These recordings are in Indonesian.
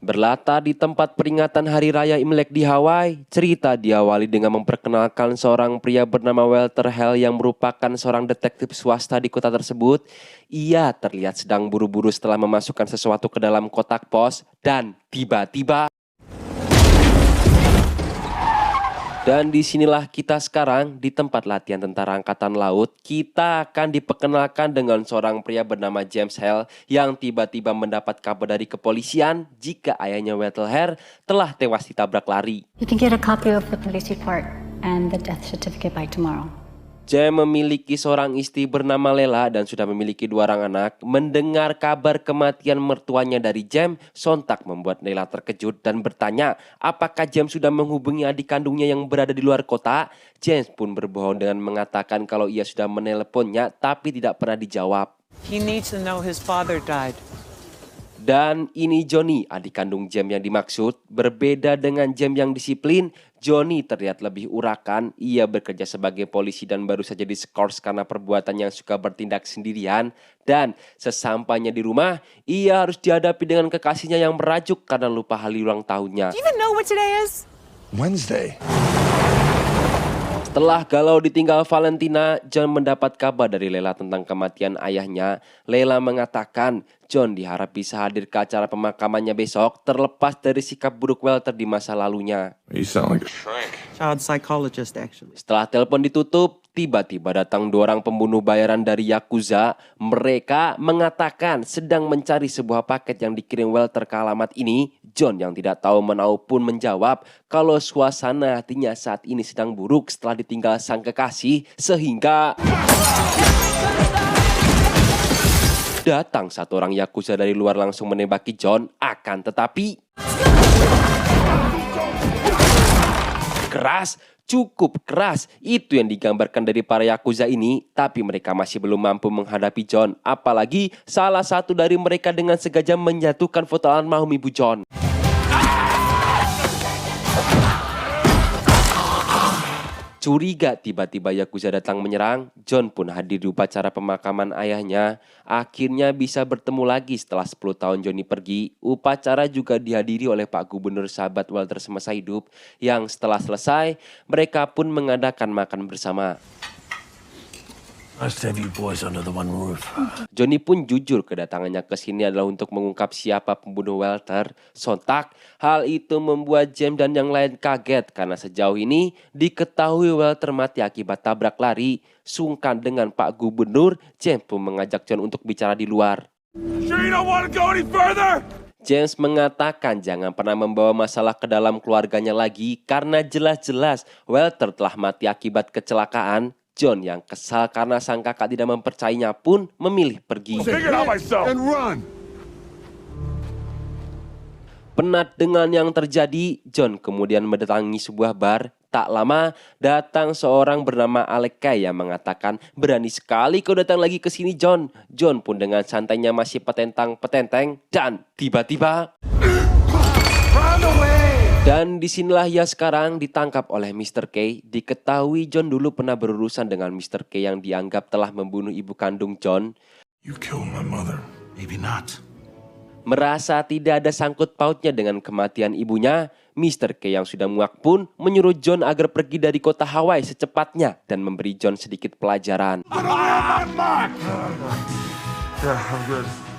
Berlatar di tempat peringatan Hari Raya Imlek di Hawaii, cerita diawali dengan memperkenalkan seorang pria bernama Walter Hale yang merupakan seorang detektif swasta di kota tersebut. Ia terlihat sedang buru-buru setelah memasukkan sesuatu ke dalam kotak pos dan tiba-tiba... Dan disinilah kita sekarang di tempat latihan Tentara Angkatan Laut. Kita akan diperkenalkan dengan seorang pria bernama James Hale yang tiba-tiba mendapat kabar dari kepolisian jika ayahnya Walter Hale telah tewas ditabrak lari. You can get a copy of the police report and the death certificate by tomorrow. James memiliki seorang istri bernama Lela dan sudah memiliki 2 orang anak. Mendengar kabar kematian mertuanya dari James, sontak membuat Lela terkejut dan bertanya apakah James sudah menghubungi adik kandungnya yang berada di luar kota. James pun berbohong dengan mengatakan kalau ia sudah menelponnya tapi tidak pernah dijawab. He needs to know his father died. Dan ini Johnny, adik kandung James yang dimaksud. Berbeda dengan James yang disiplin, Johnny terlihat lebih urakan. Ia bekerja sebagai polisi dan baru saja diskors karena perbuatan yang suka bertindak sendirian. Dan sesampainya di rumah, ia harus dihadapi dengan kekasihnya yang merajuk karena lupa hari ulang tahunnya. Do you even know what today is? Wednesday. Setelah galau ditinggal Valentina, John mendapat kabar dari Lela tentang kematian ayahnya. Lela mengatakan John diharap bisa hadir ke acara pemakamannya besok terlepas dari sikap buruk Walter di masa lalunya. You sound like a shrink. Child psychologist, actually. Setelah telepon ditutup, tiba-tiba datang 2 orang pembunuh bayaran dari Yakuza. Mereka mengatakan sedang mencari sebuah paket yang dikirim Walter ke alamat ini. John yang tidak tahu menau pun menjawab kalau suasana hatinya saat ini sedang buruk setelah ditinggal sang kekasih, sehingga datang 1 orang Yakuza dari luar langsung menembaki John. Akan tetapi keras, cukup keras. Itu yang digambarkan dari para Yakuza ini. Tapi mereka masih belum mampu menghadapi John. Apalagi salah satu dari mereka dengan sengaja menjatuhkan foto almarhum ibu John. Curiga tiba-tiba Yakuza datang menyerang, John pun hadir di upacara pemakaman ayahnya. Akhirnya bisa bertemu lagi setelah 10 tahun Johnny pergi. Upacara juga dihadiri oleh Pak Gubernur sahabat Walter semasa hidup, yang setelah selesai, mereka pun mengadakan makan bersama. Nice to have you boys under the one roof. Johnny pun jujur kedatangannya ke sini adalah untuk mengungkap siapa pembunuh Walter. Sontak, hal itu membuat James dan yang lain kaget karena sejauh ini diketahui Walter mati akibat tabrak lari. Sungkan dengan Pak Gubernur, James pun mengajak John untuk bicara di luar. Sure you don't want to go any further? James mengatakan jangan pernah membawa masalah ke dalam keluarganya lagi karena jelas-jelas Walter telah mati akibat kecelakaan. John yang kesal karena sang kakak tidak mempercayainya pun memilih pergi. Penat dengan yang terjadi, John kemudian mendatangi sebuah bar. Tak lama datang seorang bernama Alec Kay yang mengatakan, berani sekali kau datang lagi ke sini John. John pun dengan santainya masih petentang-petenteng dan tiba-tiba... Dan disinilah ia sekarang ditangkap oleh Mr. K. Diketahui John dulu pernah berurusan dengan Mr. K yang dianggap telah membunuh ibu kandung John. You killed my mother. Maybe not. Merasa tidak ada sangkut pautnya dengan kematian ibunya, Mr. K yang sudah muak pun menyuruh John agar pergi dari kota Hawaii secepatnya dan memberi John sedikit pelajaran.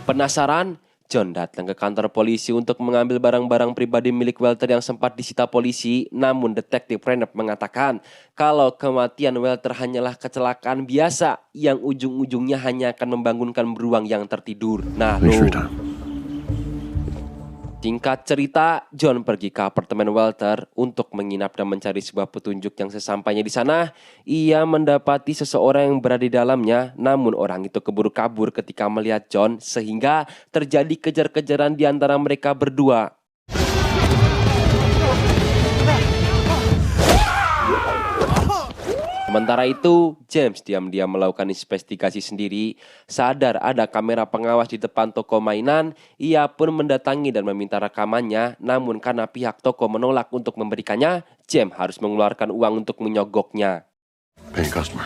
Penasaran? John datang ke kantor polisi untuk mengambil barang-barang pribadi milik Walter yang sempat disita polisi. Namun detektif Renep mengatakan kalau kematian Walter hanyalah kecelakaan biasa yang ujung-ujungnya hanya akan membangunkan beruang yang tertidur. Nah, singkat cerita, John pergi ke apartemen Walter untuk menginap dan mencari sebuah petunjuk yang sesampainya di sana, ia mendapati seseorang yang berada di dalamnya, namun orang itu keburu kabur ketika melihat John sehingga terjadi kejar-kejaran di antara mereka berdua. Sementara itu, James diam-diam melakukan investigasi sendiri. Sadar ada kamera pengawas di depan toko mainan, ia pun mendatangi dan meminta rekamannya. Namun karena pihak toko menolak untuk memberikannya, James harus mengeluarkan uang untuk menyogoknya. Pay customer.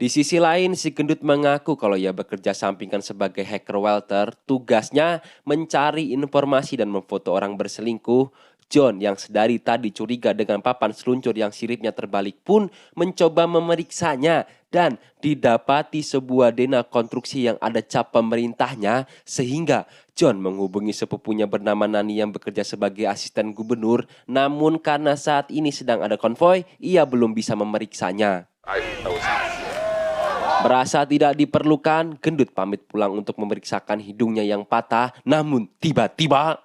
Di sisi lain, si gendut mengaku kalau ia bekerja sampingan sebagai hacker Walter, tugasnya mencari informasi dan memfoto orang berselingkuh. John yang sedari tadi curiga dengan papan seluncur yang siripnya terbalik pun mencoba memeriksanya dan didapati sebuah DNA konstruksi yang ada cap pemerintahnya sehingga John menghubungi sepupunya bernama Nani yang bekerja sebagai asisten gubernur, namun karena saat ini sedang ada konvoi, ia belum bisa memeriksanya. Merasa tidak diperlukan, gendut pamit pulang untuk memeriksakan hidungnya yang patah, namun tiba-tiba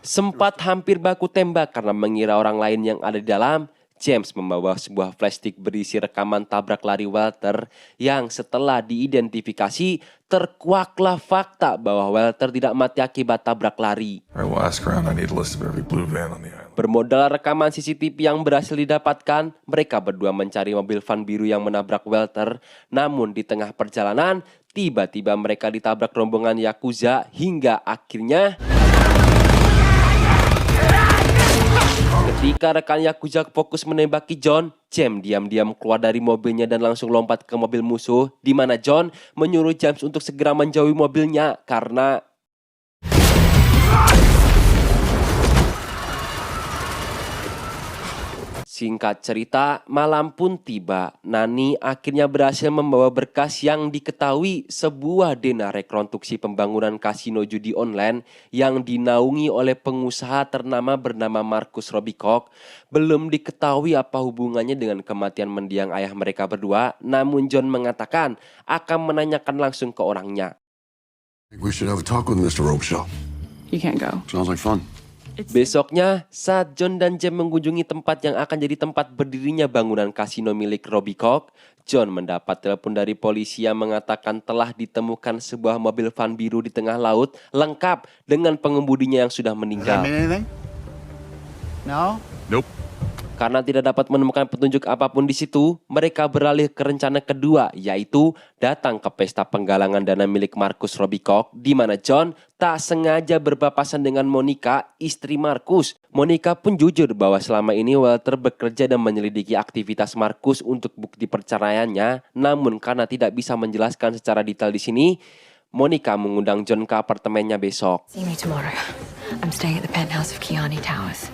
sempat hampir baku tembak karena mengira orang lain yang ada di dalam. James membawa sebuah flash stick berisi rekaman tabrak lari Walter yang setelah diidentifikasi terkuaklah fakta bahwa Walter tidak mati akibat tabrak lari. Bermodal rekaman CCTV yang berhasil didapatkan, mereka berdua mencari mobil van biru yang menabrak Walter. Namun di tengah perjalanan, tiba-tiba mereka ditabrak rombongan Yakuza hingga akhirnya ketika rekan Yakuza fokus menembaki John, James diam-diam keluar dari mobilnya dan langsung lompat ke mobil musuh, di mana John menyuruh James untuk segera menjauhi mobilnya karena singkat cerita, malam pun tiba. Nani akhirnya berhasil membawa berkas yang diketahui sebuah DNA rekonstruksi pembangunan kasino judi online yang dinaungi oleh pengusaha ternama bernama Marcus Robicock. Belum diketahui apa hubungannya dengan kematian mendiang ayah mereka berdua, namun John mengatakan akan menanyakan langsung ke orangnya. We should have a talk with Mr. Robeshaw. You can't go. Sounds like fun. Besoknya, saat John dan James mengunjungi tempat yang akan jadi tempat berdirinya bangunan kasino milik Robicock, John mendapat telepon dari polisi yang mengatakan telah ditemukan sebuah mobil van biru di tengah laut lengkap dengan pengemudinya yang sudah meninggal. No? Nope. Karena tidak dapat menemukan petunjuk apapun di situ, mereka beralih ke rencana kedua, yaitu datang ke pesta penggalangan dana milik Marcus Robicock, di mana John tak sengaja berpapasan dengan Monica, istri Marcus. Monica pun jujur bahwa selama ini Walter bekerja dan menyelidiki aktivitas Marcus untuk bukti perceraiannya, namun karena tidak bisa menjelaskan secara detail di sini, Monica mengundang John ke apartemennya besok. See me tomorrow. I'm staying at the penthouse of Kiani Towers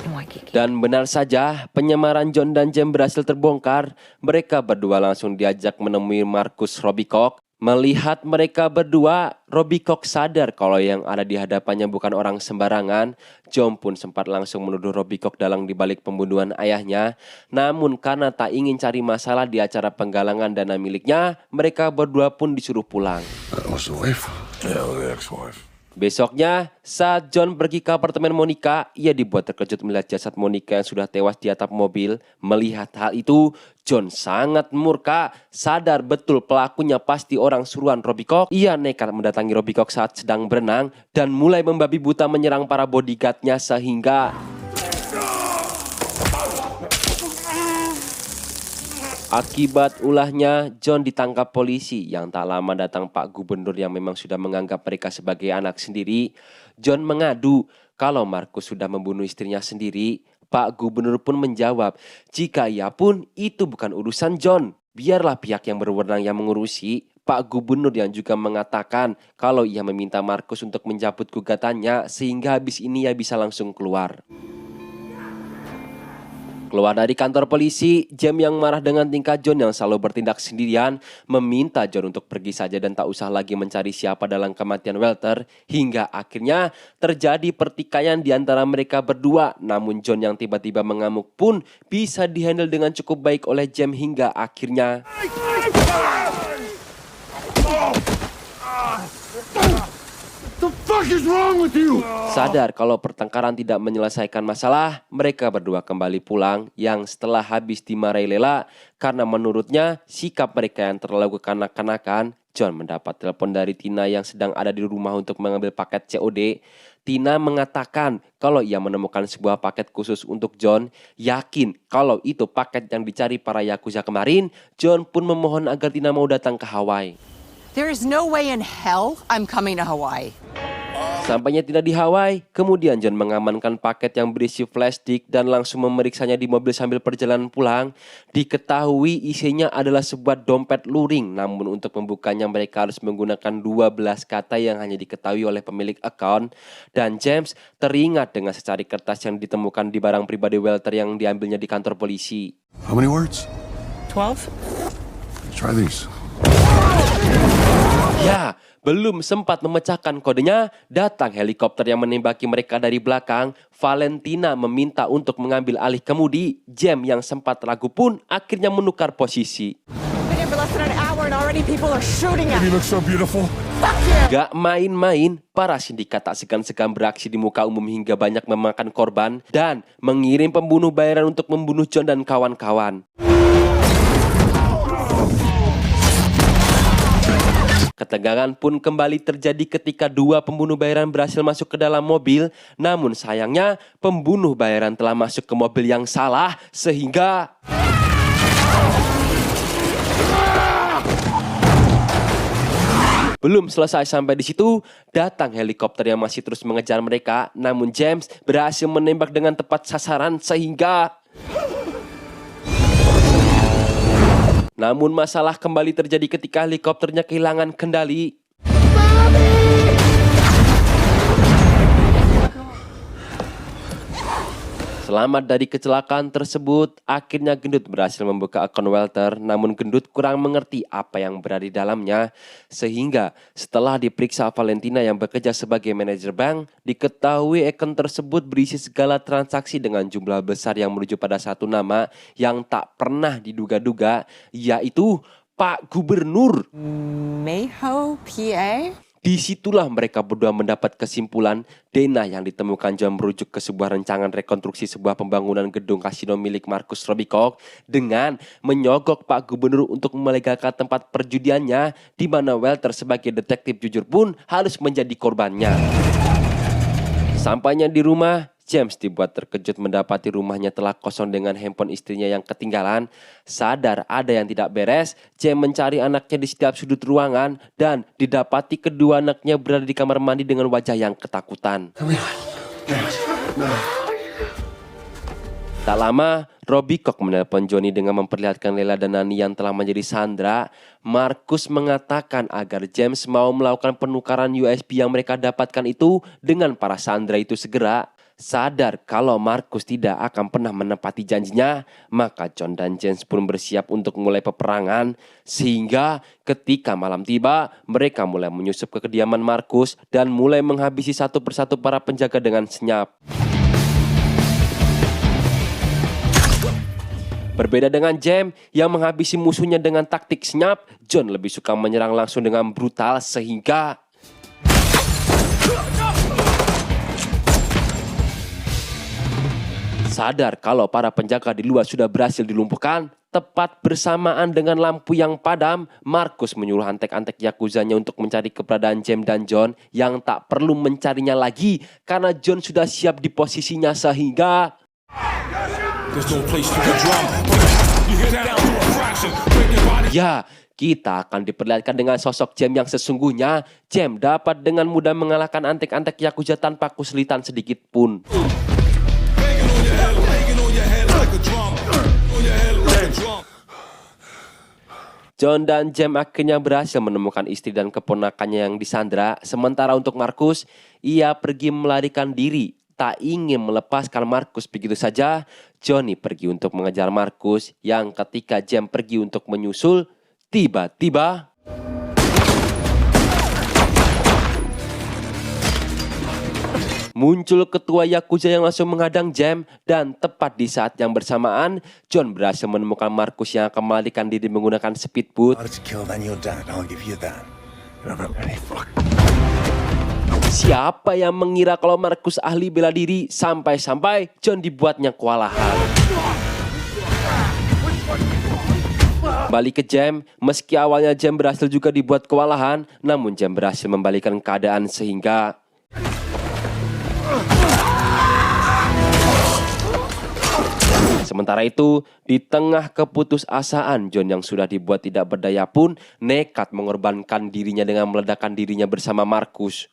in Waikiki. Dan benar saja, penyamaran John dan James berhasil terbongkar. Mereka berdua langsung diajak menemui Marcus Robicock. Melihat mereka berdua, Robicock sadar kalau yang ada di hadapannya bukan orang sembarangan. John pun sempat langsung menuduh Robicock dalang dibalik pembunuhan ayahnya. Namun karena tak ingin cari masalah di acara penggalangan dana miliknya, mereka berdua pun disuruh pulang. That was the wife. Yeah, the ex-wife. Besoknya, saat John pergi ke apartemen Monica, ia dibuat terkejut melihat jasad Monica yang sudah tewas di atap mobil. Melihat hal itu, John sangat murka, sadar betul pelakunya pasti orang suruhan Robicock. Ia nekat mendatangi Robicock saat sedang berenang dan mulai membabi buta menyerang para bodyguardnya sehingga akibat ulahnya, John ditangkap polisi yang tak lama datang Pak Gubernur yang memang sudah menganggap mereka sebagai anak sendiri. John mengadu kalau Marcus sudah membunuh istrinya sendiri. Pak Gubernur pun menjawab, jika ia pun itu bukan urusan John, biarlah pihak yang berwenang yang mengurusi. Pak Gubernur yang juga mengatakan kalau ia meminta Marcus untuk mencabut gugatannya sehingga habis ini ia bisa langsung keluar. Keluar dari kantor polisi, James yang marah dengan tingkah John yang selalu bertindak sendirian, meminta John untuk pergi saja dan tak usah lagi mencari siapa dalam kematian Walter, hingga akhirnya terjadi pertikaian di antara mereka berdua. Namun John yang tiba-tiba mengamuk pun bisa dihandle dengan cukup baik oleh James hingga akhirnya sadar kalau pertengkaran tidak menyelesaikan masalah, mereka berdua kembali pulang yang setelah habis dimarahi Lela karena menurutnya sikap mereka yang terlalu kekanak-kanakan. John mendapat telepon dari Tina yang sedang ada di rumah untuk mengambil paket COD. Tina mengatakan kalau ia menemukan sebuah paket khusus untuk John. Yakin kalau itu paket yang dicari para Yakuza kemarin, John pun memohon agar Tina mau datang ke Hawaii. There is no way in hell I'm coming to Hawaii. Sesampainya tidak di Hawaii, kemudian John mengamankan paket yang berisi flash disk dan langsung memeriksanya di mobil sambil perjalanan pulang. Diketahui isinya adalah sebuah dompet luring, namun untuk membukanya mereka harus menggunakan 12 kata yang hanya diketahui oleh pemilik akun. Dan James teringat dengan secari kertas yang ditemukan di barang pribadi Walter yang diambilnya di kantor polisi. How many words? 12? Try these. Ya, belum sempat memecahkan kodenya, datang helikopter yang menembaki mereka dari belakang. Valentina meminta untuk mengambil alih kemudi. Jem yang sempat ragu pun akhirnya menukar posisi. Been here for less than an hour and already people are shooting at You look so beautiful. Gak main-main, para sindikat tak segan-segan beraksi di muka umum hingga banyak memakan korban dan mengirim pembunuh bayaran untuk membunuh John dan kawan-kawan. Ketegangan pun kembali terjadi ketika dua pembunuh bayaran berhasil masuk ke dalam mobil. Namun sayangnya pembunuh bayaran telah masuk ke mobil yang salah sehingga belum selesai sampai di situ, datang helikopter yang masih terus mengejar mereka. Namun James berhasil menembak dengan tepat sasaran sehingga namun masalah kembali terjadi ketika helikopternya kehilangan kendali. Selamat dari kecelakaan tersebut, akhirnya Gendut berhasil membuka akun Walter, namun Gendut kurang mengerti apa yang berada di dalamnya. Sehingga setelah diperiksa Valentina yang bekerja sebagai manajer bank, diketahui akun tersebut berisi segala transaksi dengan jumlah besar yang menuju pada satu nama yang tak pernah diduga-duga, yaitu Pak Gubernur. Mayho, PA? Disitulah mereka berdua mendapat kesimpulan dana yang ditemukan John merujuk ke sebuah rancangan rekonstruksi sebuah pembangunan gedung kasino milik Marcus Robicock dengan menyogok Pak Gubernur untuk melegalkan tempat perjudiannya, di mana Walter sebagai detektif jujur pun harus menjadi korbannya. Sampainya di rumah, James dibuat terkejut mendapati rumahnya telah kosong dengan handphone istrinya yang ketinggalan. Sadar ada yang tidak beres, James mencari anaknya di setiap sudut ruangan dan didapati kedua anaknya berada di kamar mandi dengan wajah yang ketakutan. Tak lama, Robicock menelpon Johnny dengan memperlihatkan Lela dan Nani yang telah menjadi sandera. Marcus mengatakan agar James mau melakukan penukaran USB yang mereka dapatkan itu dengan para sandera itu segera. Sadar kalau Marcus tidak akan pernah menepati janjinya, maka John dan James pun bersiap untuk mulai peperangan. Sehingga ketika malam tiba, mereka mulai menyusup ke kediaman Marcus dan mulai menghabisi satu persatu para penjaga dengan senyap. Berbeda dengan James yang menghabisi musuhnya dengan taktik senyap, John lebih suka menyerang langsung dengan brutal sehingga sadar kalau para penjaga di luar sudah berhasil dilumpuhkan. Tepat bersamaan dengan lampu yang padam, Marcus menyuruh antek-antek Yakuzanya untuk mencari keberadaan James dan John yang tak perlu mencarinya lagi karena John sudah siap di posisinya sehingga ya, kita akan diperlihatkan dengan sosok James yang sesungguhnya. James dapat dengan mudah mengalahkan antek-antek Yakuza tanpa kesulitan sedikit pun. John dan James akhirnya berhasil menemukan istri dan keponakannya yang disandra. Sementara untuk Marcus, ia pergi melarikan diri. Tak ingin melepaskan Marcus begitu saja, Johnny pergi untuk mengejar Marcus yang ketika James pergi untuk menyusul, tiba-tiba muncul ketua Yakuza yang langsung menghadang James dan tepat di saat yang bersamaan, John berhasil menemukan Marcus yang akan melarikan diri menggunakan speedboat. Siapa yang mengira kalau Marcus ahli bela diri sampai-sampai John dibuatnya kewalahan. Balik ke James, meski awalnya James berhasil juga dibuat kewalahan, namun James berhasil membalikan keadaan sehingga sementara itu, di tengah keputusasaan, John yang sudah dibuat tidak berdaya pun nekat mengorbankan dirinya dengan meledakkan dirinya bersama Marcus.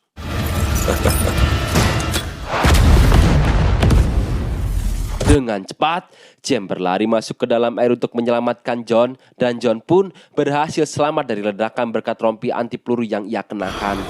Dengan cepat, James berlari masuk ke dalam air untuk menyelamatkan John, dan John pun berhasil selamat dari ledakan berkat rompi anti peluru yang ia kenakan.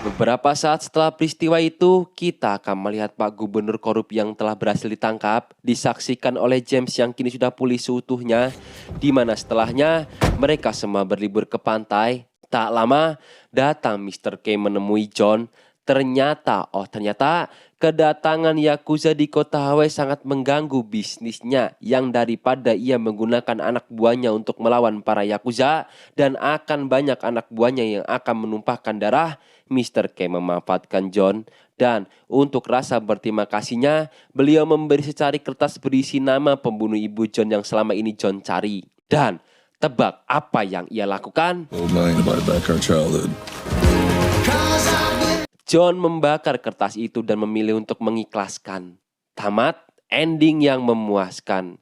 Beberapa saat setelah peristiwa itu, kita akan melihat Pak Gubernur korup yang telah berhasil ditangkap, disaksikan oleh James yang kini sudah pulih seutuhnya, di mana setelahnya mereka semua berlibur ke pantai. Tak lama, datang Mr. K menemui John. Ternyata kedatangan Yakuza di kota Hawaii sangat mengganggu bisnisnya, yang daripada ia menggunakan anak buahnya untuk melawan para Yakuza dan akan banyak anak buahnya yang akan menumpahkan darah, Mr. K memanfaatkan John, dan untuk rasa berterima kasihnya, beliau memberi secari kertas berisi nama pembunuh ibu John yang selama ini John cari. Dan tebak apa yang ia lakukan? Old man to buy back our childhood. John membakar kertas itu dan memilih untuk mengikhlaskan. Tamat, ending yang memuaskan.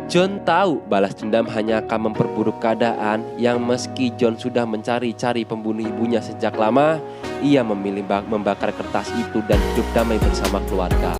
John tahu balas dendam hanya akan memperburuk keadaan, yang meski John sudah mencari-cari pembunuh ibunya sejak lama, ia memilih membakar kertas itu dan hidup damai bersama keluarga.